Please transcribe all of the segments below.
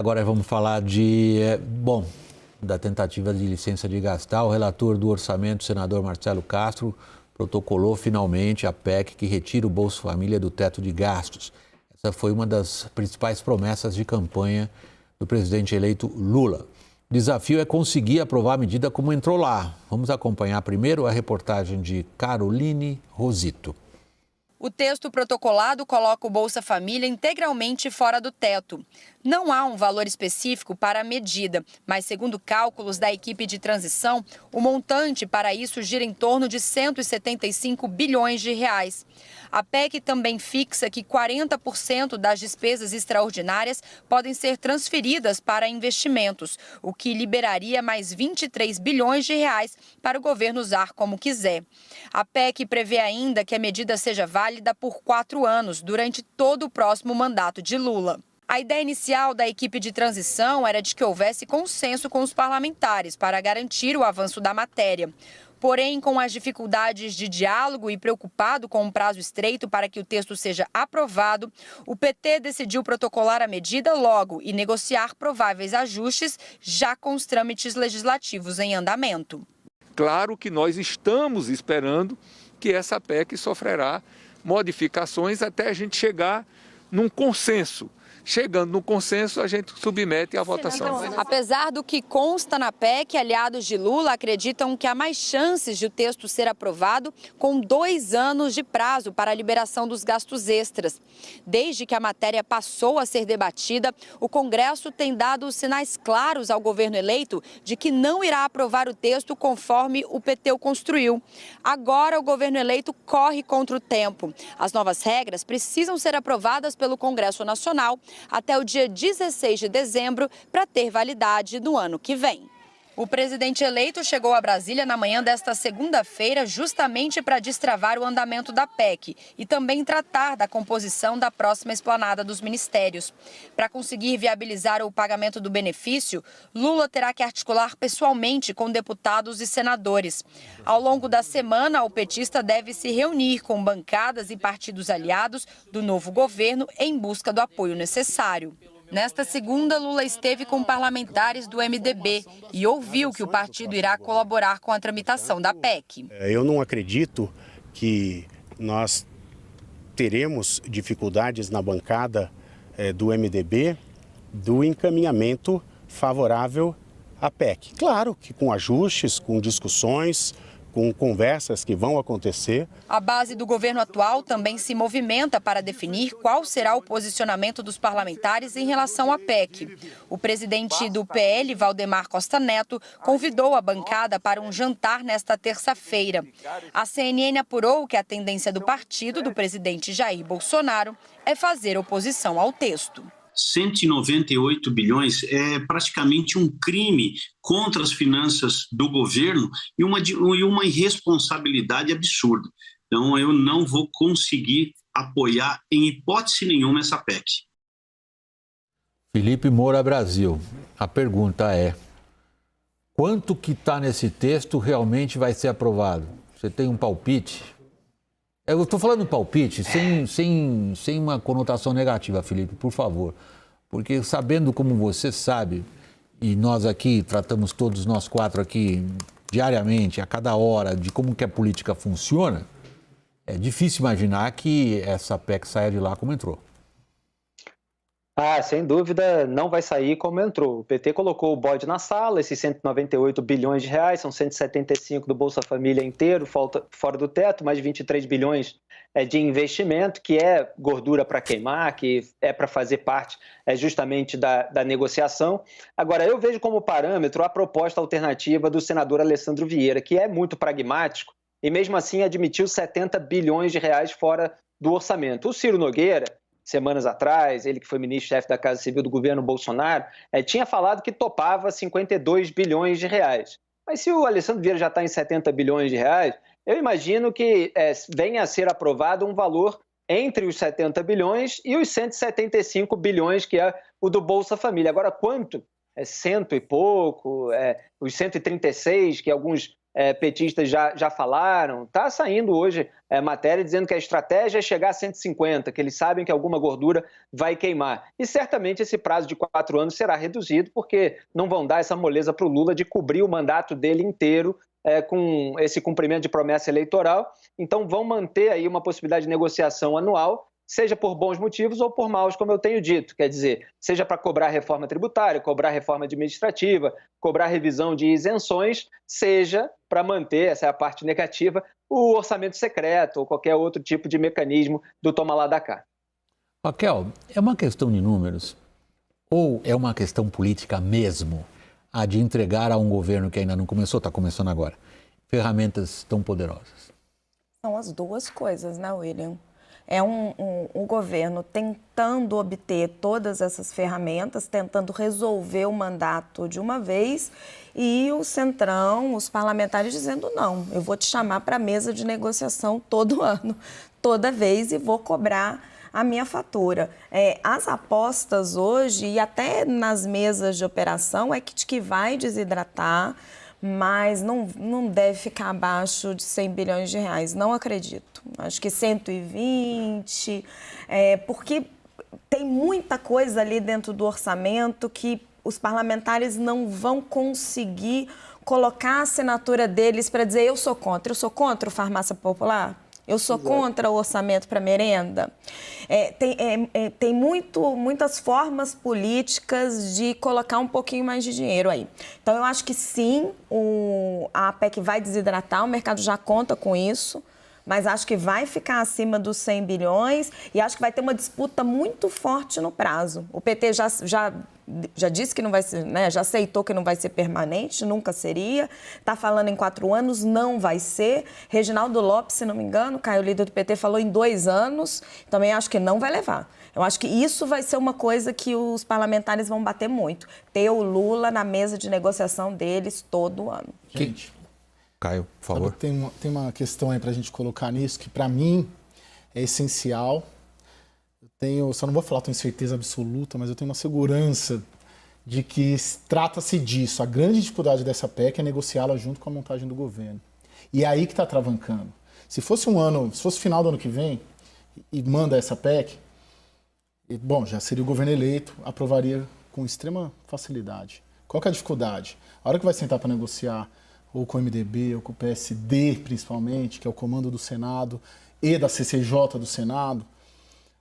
Agora vamos falar da tentativa de licença de gastar. O relator do orçamento, o senador Marcelo Castro, protocolou finalmente a PEC que retira o Bolsa Família do teto de gastos. Essa foi uma das principais promessas de campanha do presidente eleito Lula. O desafio é conseguir aprovar a medida como entrou lá. Vamos acompanhar primeiro a reportagem de Caroline Rosito. O texto protocolado coloca o Bolsa Família integralmente fora do teto. Não há um valor específico para a medida, mas segundo cálculos da equipe de transição, o montante para isso gira em torno de 175 bilhões de reais. A PEC também fixa que 40% das despesas extraordinárias podem ser transferidas para investimentos, o que liberaria mais 23 bilhões de reais para o governo usar como quiser. A PEC prevê ainda que a medida seja válida por 4 anos, durante todo o próximo mandato de Lula. A ideia inicial da equipe de transição era de que houvesse consenso com os parlamentares para garantir o avanço da matéria. Porém, com as dificuldades de diálogo e preocupado com um prazo estreito para que o texto seja aprovado, o PT decidiu protocolar a medida logo e negociar prováveis ajustes já com os trâmites legislativos em andamento. Claro que nós estamos esperando que essa PEC sofrerá modificações até a gente chegar num consenso. Chegando no consenso, a gente submete à votação. Apesar do que consta na PEC, aliados de Lula acreditam que há mais chances de o texto ser aprovado com 2 anos de prazo para a liberação dos gastos extras. Desde que a matéria passou a ser debatida, o Congresso tem dado sinais claros ao governo eleito de que não irá aprovar o texto conforme o PT o construiu. Agora, o governo eleito corre contra o tempo. As novas regras precisam ser aprovadas pelo Congresso Nacional até o dia 16 de dezembro para ter validade no ano que vem. O presidente eleito chegou a Brasília na manhã desta segunda-feira justamente para destravar o andamento da PEC e também tratar da composição da próxima esplanada dos ministérios. Para conseguir viabilizar o pagamento do benefício, Lula terá que articular pessoalmente com deputados e senadores. Ao longo da semana, o petista deve se reunir com bancadas e partidos aliados do novo governo em busca do apoio necessário. Nesta segunda, Lula esteve com parlamentares do MDB e ouviu que o partido irá colaborar com a tramitação da PEC. Eu não acredito que nós teremos dificuldades na bancada do MDB do encaminhamento favorável à PEC. Claro que com ajustes, com discussões, com conversas que vão acontecer. A base do governo atual também se movimenta para definir qual será o posicionamento dos parlamentares em relação à PEC. O presidente do PL, Valdemar Costa Neto, convidou a bancada para um jantar nesta terça-feira. A CNN apurou que a tendência do partido do presidente Jair Bolsonaro é fazer oposição ao texto. 198 bilhões é praticamente um crime contra as finanças do governo e uma irresponsabilidade absurda. Então, eu não vou conseguir apoiar em hipótese nenhuma essa PEC. Felipe Moura Brasil, a pergunta é: quanto que está nesse texto realmente vai ser aprovado? Você tem um palpite? Eu estou falando palpite sem uma conotação negativa, Felipe, por favor. Porque sabendo como você sabe, e nós aqui tratamos todos nós 4 aqui diariamente, a cada hora, de como que a política funciona, é difícil imaginar que essa PEC saia de lá como entrou. Sem dúvida, não vai sair como entrou. O PT colocou o bode na sala, esses 198 bilhões de reais, são 175 do Bolsa Família inteiro, fora do teto, mais 23 bilhões de investimento, que é gordura para queimar, que é para fazer parte justamente da negociação. Agora, eu vejo como parâmetro a proposta alternativa do senador Alessandro Vieira, que é muito pragmático e mesmo assim admitiu 70 bilhões de reais fora do orçamento. O Ciro Nogueira, semanas atrás, ele que foi ministro-chefe da Casa Civil do governo Bolsonaro, tinha falado que topava 52 bilhões de reais. Mas se o Alessandro Vieira já está em 70 bilhões de reais, eu imagino que venha a ser aprovado um valor entre os 70 bilhões e os 175 bilhões, que é o do Bolsa Família. Agora, quanto? Cento e pouco, os 136 que alguns petistas já falaram. Está saindo hoje matéria dizendo que a estratégia é chegar a 150, que eles sabem que alguma gordura vai queimar. E certamente esse prazo de 4 anos será reduzido, porque não vão dar essa moleza para o Lula de cobrir o mandato dele inteiro com esse cumprimento de promessa eleitoral. Então vão manter aí uma possibilidade de negociação anual, seja por bons motivos ou por maus, como eu tenho dito. Quer dizer, seja para cobrar reforma tributária, cobrar reforma administrativa, cobrar revisão de isenções, seja para manter, essa é a parte negativa, o orçamento secreto ou qualquer outro tipo de mecanismo do toma lá da cá. Raquel, é uma questão de números ou é uma questão política mesmo, a de entregar a um governo que ainda não começou, está começando agora, ferramentas tão poderosas? São as duas coisas, né, William? É um governo tentando obter todas essas ferramentas, tentando resolver o mandato de uma vez, e o Centrão, os parlamentares dizendo não, eu vou te chamar para a mesa de negociação todo ano, toda vez, e vou cobrar a minha fatura. As apostas hoje, e até nas mesas de operação, é que vai desidratar, mas não deve ficar abaixo de 100 bilhões de reais, não acredito. Acho que 120, porque tem muita coisa ali dentro do orçamento que os parlamentares não vão conseguir colocar a assinatura deles para dizer eu sou contra o farmácia popular. Eu sou contra o orçamento para merenda. Tem muitas formas políticas de colocar um pouquinho mais de dinheiro aí. Então, eu acho que sim, a PEC vai desidratar, o mercado já conta com isso, mas acho que vai ficar acima dos 100 bilhões e acho que vai ter uma disputa muito forte no prazo. O PT já disse que não vai ser, né, já aceitou que não vai ser permanente, nunca seria. Está falando em 4 anos, não vai ser. Reginaldo Lopes, se não me engano, Caio, líder do PT, falou em 2 anos. Também acho que não vai levar. Eu acho que isso vai ser uma coisa que os parlamentares vão bater muito. Ter o Lula na mesa de negociação deles todo ano. Gente, Caio, por favor. Tem uma questão aí para a gente colocar nisso que, para mim, é essencial. Só não vou falar, tenho certeza absoluta, mas eu tenho uma segurança de que trata-se disso. A grande dificuldade dessa PEC é negociá-la junto com a montagem do governo. E é aí que está travancando. Se fosse final do ano que vem e manda essa PEC, bom, já seria o governo eleito, aprovaria com extrema facilidade. Qual que é a dificuldade? A hora que vai sentar para negociar, ou com o MDB, ou com o PSD, principalmente, que é o comando do Senado, e da CCJ do Senado,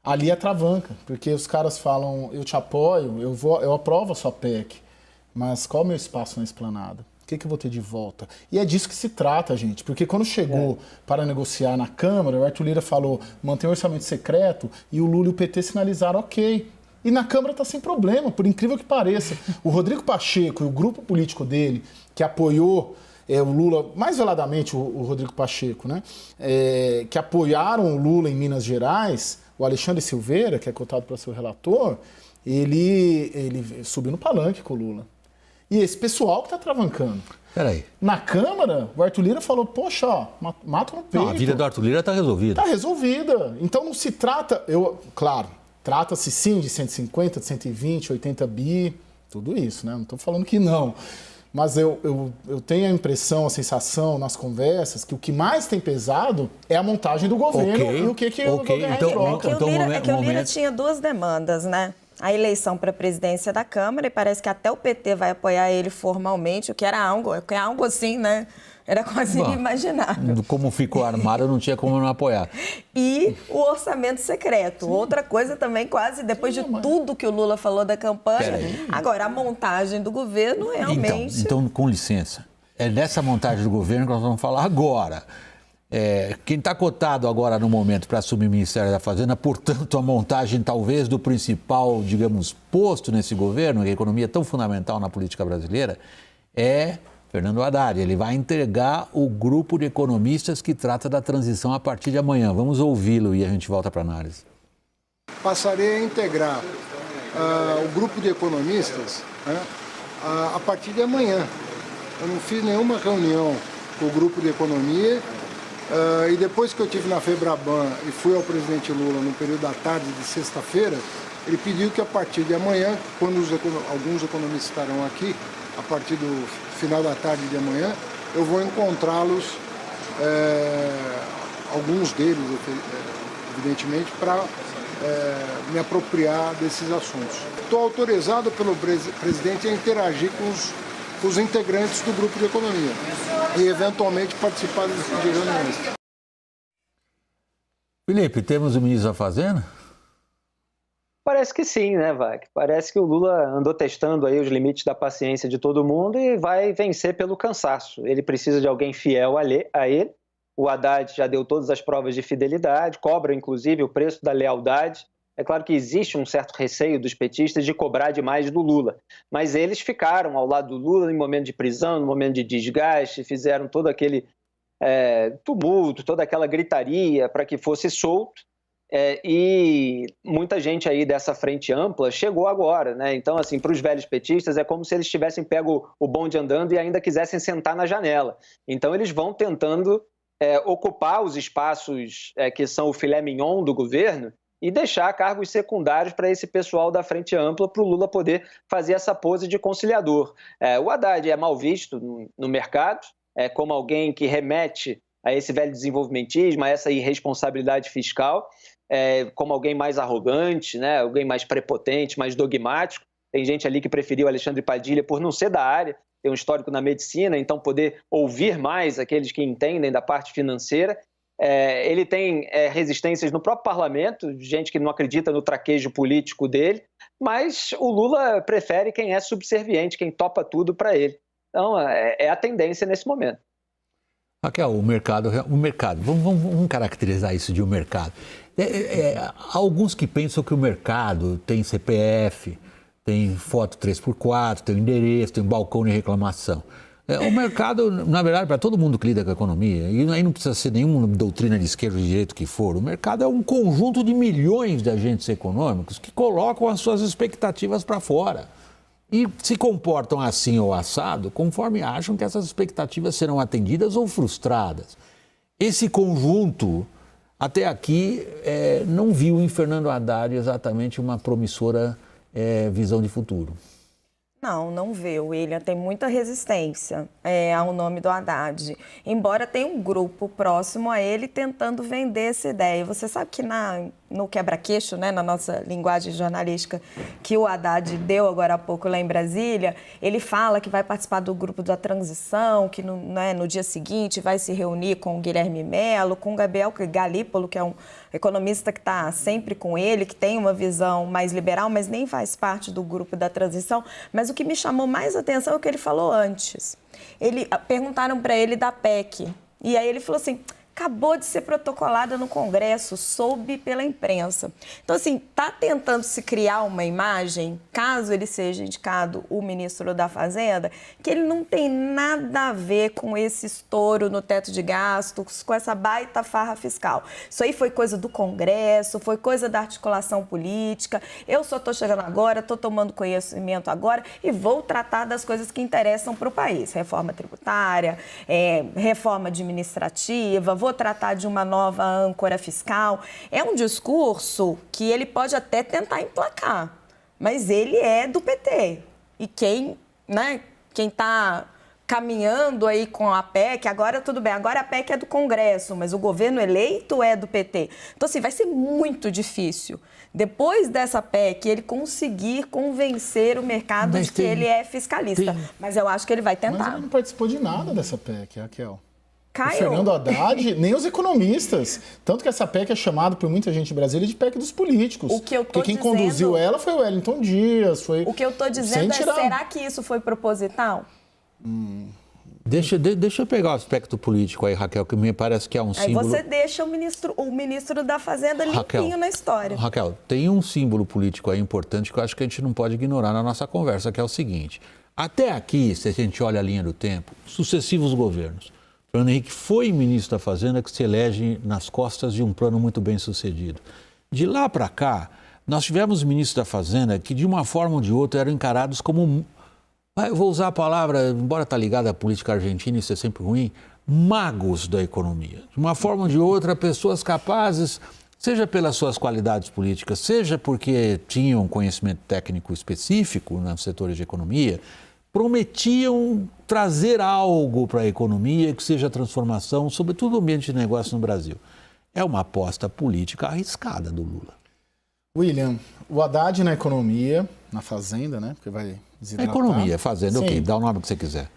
ali é travanca, porque os caras falam, eu te apoio, eu aprovo a sua PEC, mas qual é o meu espaço na esplanada? O que eu vou ter de volta? E é disso que se trata, gente, porque quando chegou para negociar na Câmara, o Arthur Lira falou, mantém o orçamento secreto, e o Lula e o PT sinalizaram, ok. E na Câmara está sem problema, por incrível que pareça. O Rodrigo Pacheco e o grupo político dele, que apoiou o Lula, mais veladamente o Rodrigo Pacheco, né? Que apoiaram o Lula em Minas Gerais, o Alexandre Silveira, que é cotado para ser o relator, ele subiu no palanque com o Lula. E esse pessoal que está travancando. Peraí. Na Câmara, o Arthur Lira falou, poxa, ó, mata no peito. Não, a vida do Arthur Lira está resolvida. Está resolvida. Então não se trata, claro, trata-se sim de 150, de 120, 80 bi, tudo isso, né? Não estou falando que não. Mas eu tenho a impressão, a sensação nas conversas que o que mais tem pesado é a montagem do governo e o que o governo troca. O Lira tinha 2 demandas, né? A eleição para a presidência da Câmara, e parece que até o PT vai apoiar ele formalmente, o que era algo assim, né? Era quase inimaginável. Como ficou armado, não tinha como não apoiar. E o orçamento secreto. Sim. Outra coisa também, quase depois de tudo que o Lula falou da campanha. Agora, a montagem do governo realmente... Então, com licença, é nessa montagem do governo que nós vamos falar agora. Quem está cotado agora no momento para assumir o Ministério da Fazenda, portanto, a montagem talvez do principal, digamos, posto nesse governo, que a economia é tão fundamental na política brasileira, é Fernando Haddad. Ele vai entregar o grupo de economistas que trata da transição a partir de amanhã. Vamos ouvi-lo e a gente volta para a análise. Passarei a integrar o grupo de economistas a partir de amanhã. Eu não fiz nenhuma reunião com o grupo de economia e depois que eu estive na FEBRABAN e fui ao presidente Lula no período da tarde de sexta-feira, ele pediu que a partir de amanhã, quando alguns economistas estarão aqui, a partir do final da tarde de amanhã, eu vou encontrá-los, alguns deles, evidentemente, para me apropriar desses assuntos. Estou autorizado pelo presidente a interagir com os integrantes do grupo de economia e, eventualmente, participar de reuniões. Felipe, temos o ministro da Fazenda? Parece que sim, né, Wagner? Parece que o Lula andou testando aí os limites da paciência de todo mundo e vai vencer pelo cansaço. Ele precisa de alguém fiel a ele. O Haddad já deu todas as provas de fidelidade, cobra, inclusive, o preço da lealdade. É claro que existe um certo receio dos petistas de cobrar demais do Lula, mas eles ficaram ao lado do Lula em momento de prisão, no momento de desgaste, fizeram todo aquele tumulto, toda aquela gritaria para que fosse solto. E muita gente aí dessa frente ampla chegou agora, né? Então, assim, para os velhos petistas é como se eles tivessem pego o bonde andando e ainda quisessem sentar na janela. Então, eles vão tentando ocupar os espaços que são o filé mignon do governo e deixar cargos secundários para esse pessoal da frente ampla, para o Lula poder fazer essa pose de conciliador. O Haddad é mal visto no mercado, como alguém que remete a esse velho desenvolvimentismo, a essa irresponsabilidade fiscal, como alguém mais arrogante, né? Alguém mais prepotente, mais dogmático. Tem gente ali que preferiu Alexandre Padilha por não ser da área, ter um histórico na medicina, então poder ouvir mais aqueles que entendem da parte financeira. Ele tem resistências no próprio parlamento, gente que não acredita no traquejo político dele, mas o Lula prefere quem é subserviente, quem topa tudo para ele. Então, é a tendência nesse momento. Raquel, o mercado, vamos caracterizar isso de um mercado. Há alguns que pensam que o mercado tem CPF, tem foto 3x4, tem endereço, tem balcão de reclamação. O mercado, na verdade, para todo mundo que lida com a economia, e aí não precisa ser nenhuma doutrina de esquerda ou de direito que for, o mercado é um conjunto de milhões de agentes econômicos que colocam as suas expectativas para fora. E se comportam assim ou assado, conforme acham que essas expectativas serão atendidas ou frustradas. Esse conjunto, até aqui, não viu em Fernando Haddad exatamente uma promissora visão de futuro. Não vê. O William tem muita resistência ao nome do Haddad. Embora tenha um grupo próximo a ele tentando vender essa ideia. Você sabe que no quebra-queixo, né, na nossa linguagem jornalística, que o Haddad deu agora há pouco lá em Brasília, ele fala que vai participar do grupo da transição, que no dia seguinte vai se reunir com o Guilherme Mello, com o Gabriel Galípolo, que é um economista que está sempre com ele, que tem uma visão mais liberal, mas nem faz parte do grupo da transição. Mas o que me chamou mais atenção é o que ele falou antes. Perguntaram para ele da PEC, e aí ele falou assim: acabou de ser protocolada no Congresso, soube pela imprensa. Então, assim, está tentando se criar uma imagem, caso ele seja indicado o ministro da Fazenda, que ele não tem nada a ver com esse estouro no teto de gastos, com essa baita farra fiscal. Isso aí foi coisa do Congresso, foi coisa da articulação política. Eu só estou chegando agora, estou tomando conhecimento agora e vou tratar das coisas que interessam para o país. Reforma tributária, reforma administrativa, vou tratar de uma nova âncora fiscal. É um discurso que ele pode até tentar emplacar, mas ele é do PT. E quem está caminhando aí com a PEC, agora tudo bem, agora a PEC é do Congresso, mas o governo eleito é do PT. Então, assim, vai ser muito difícil, depois dessa PEC, ele conseguir convencer o mercado de que ele é fiscalista. Mas eu acho que ele vai tentar. Mas ele não participou de nada dessa PEC, Raquel. Caio. O Fernando Haddad, nem os economistas. Tanto que essa PEC é chamada por muita gente em Brasília de PEC dos políticos. O que eu tô Porque quem dizendo... conduziu ela foi o Wellington Dias. O que eu estou dizendo será que isso foi proposital? Deixa eu pegar o aspecto político aí, Raquel, que me parece que é um símbolo... Aí você deixa o ministro da Fazenda limpinho na história. Raquel, tem um símbolo político aí importante que eu acho que a gente não pode ignorar na nossa conversa, que é o seguinte. Até aqui, se a gente olha a linha do tempo, sucessivos governos. Fernando Henrique foi ministro da Fazenda que se elege nas costas de um plano muito bem sucedido. De lá para cá, nós tivemos ministros da Fazenda que, de uma forma ou de outra, eram encarados como, eu vou usar a palavra, embora está ligada à política argentina, isso é sempre ruim, magos da economia. De uma forma ou de outra, pessoas capazes, seja pelas suas qualidades políticas, seja porque tinham conhecimento técnico específico nos setores de economia, prometiam trazer algo para a economia que seja transformação, sobretudo o ambiente de negócio no Brasil. É uma aposta política arriscada do Lula. William, o Haddad na economia, na fazenda, né? Porque vai desidratar. Economia, fazenda, Sim. ok, dá o nome que você quiser.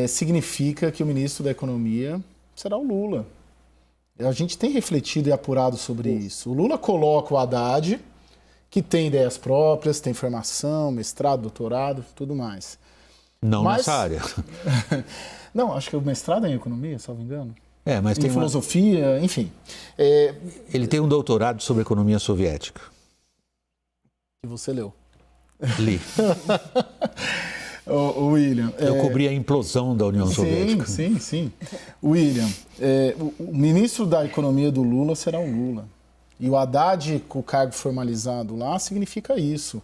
Significa que o ministro da Economia será o Lula. A gente tem refletido e apurado sobre isso. O Lula coloca o Haddad, que tem ideias próprias, tem formação, mestrado, doutorado, tudo mais. Não nessa área. Não, acho que o mestrado é em economia, salvo engano. Mas em tem filosofia, enfim. Ele tem um doutorado sobre economia soviética. Que você leu. Li. O William. Eu cobri a implosão da União Soviética. Sim. William, o ministro da Economia do Lula será o Lula. E o Haddad, com o cargo formalizado lá, significa isso.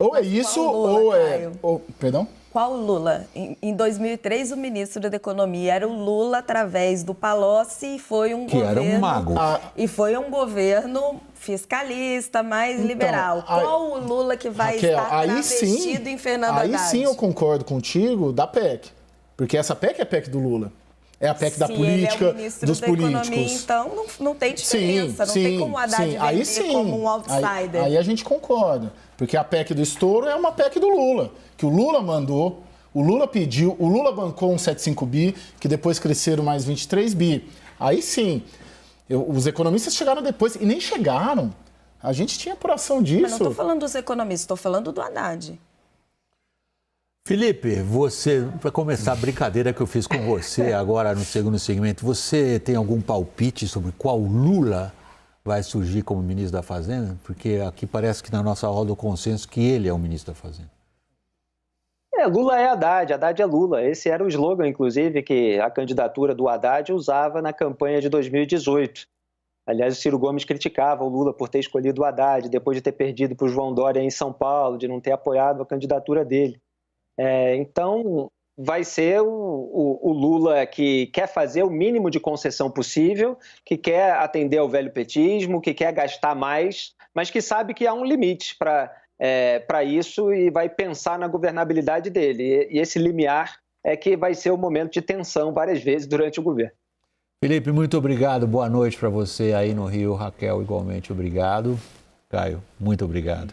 Ou é isso, Lula, ou é... Caio? Perdão? Qual Lula? Em 2003, o ministro da Economia era o Lula através do Palocci e foi um Que governo... era um mago. E foi um governo fiscalista, mais liberal. Qual o Lula que vai estar travestido em Fernando Haddad? Aí sim eu concordo contigo da PEC. Porque essa PEC é a PEC do Lula. É a PEC da política, ele é o ministro dos da políticos. Economia, então não tem diferença. Não tem como o Haddad vender como um outsider. Aí a gente concorda. Porque a PEC do estouro é uma PEC do Lula. Que o Lula mandou, o Lula pediu, o Lula bancou um 75 bi, que depois cresceram mais 23 bi. Aí sim, os economistas chegaram depois e nem chegaram. A gente tinha apuração disso. Mas não estou falando dos economistas, estou falando do Haddad. Felipe, você, para começar a brincadeira que eu fiz com você agora no segundo segmento, você tem algum palpite sobre qual Lula vai surgir como ministro da Fazenda? Porque aqui parece que na nossa roda o consenso que ele é o ministro da Fazenda. Lula é Haddad, Haddad é Lula. Esse era o slogan, inclusive, que a candidatura do Haddad usava na campanha de 2018. Aliás, o Ciro Gomes criticava o Lula por ter escolhido o Haddad, depois de ter perdido para o João Dória em São Paulo, de não ter apoiado a candidatura dele. Então, vai ser o Lula que quer fazer o mínimo de concessão possível, que quer atender ao velho petismo, que quer gastar mais, mas que sabe que há um limite para isso e vai pensar na governabilidade dele. E esse limiar é que vai ser o momento de tensão várias vezes durante o governo. Felipe, muito obrigado. Boa noite para você aí no Rio. Raquel, igualmente, obrigado. Caio, muito obrigado.